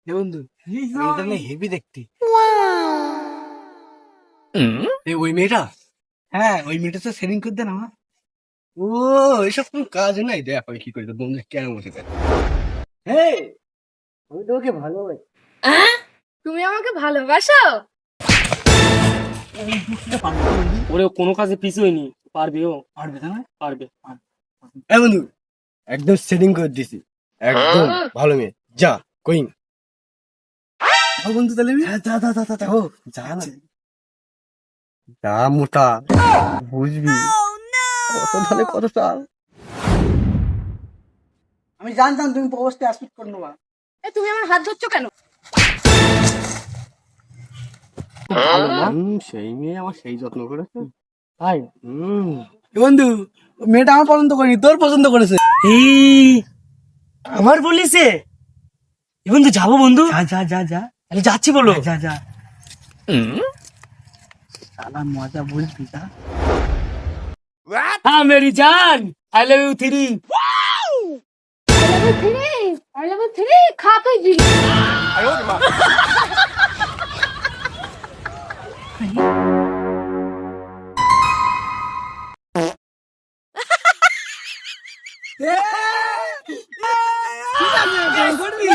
হে বন্ধু, মেয়েটা না হেভি দেখতে। ওই মেয়েটা? হ্যাঁ, ওই মেয়েটা তো সেলিং করতে না আমার। ও, এসব কোন কাজ নাই। দেখ আমি কি করি, তোর বন্ধু কেন বসে দেখ। হ্যাঁ, আমি তোকে ভালোবাসি। তুমি আমাকে ভালোবাসো? ওরে কোনো কাজে পিছু হয়নি, পারবে ও, পারবে না? পারবে। এ বন্ধু, একদম সেটিং করে দিছি, একদম ভালো মেয়ে। যা কইন। যাও বন্ধু, তাহলে হ্যাঁ, যা যা যা যা, ও যা না, যা মোটা, বুঝবি কত ধানে কত চাল। আমি জানতাম তুমি প্রপোজটা অ্যাকসেপ্ট করে নেবা। তুমি আমার হাত ধরছো কেন? ভালো না? সেই মেয়ে আমার সেই যত্ন করেছে। ভাই বন্ধু, মেয়েটা আমার পছন্দ করেনি, তোর পছন্দ করেছে। এই আমার বলিছে এ বন্ধু, যাবো বন্ধু? যা যা যা যা, আরে যাচ্ছি বলো। যা যা, সালা মজা বুঝবি। যা হ্যাঁ মেরি জান, I love you 3। I love you three, খা তুই দিলি। করবি।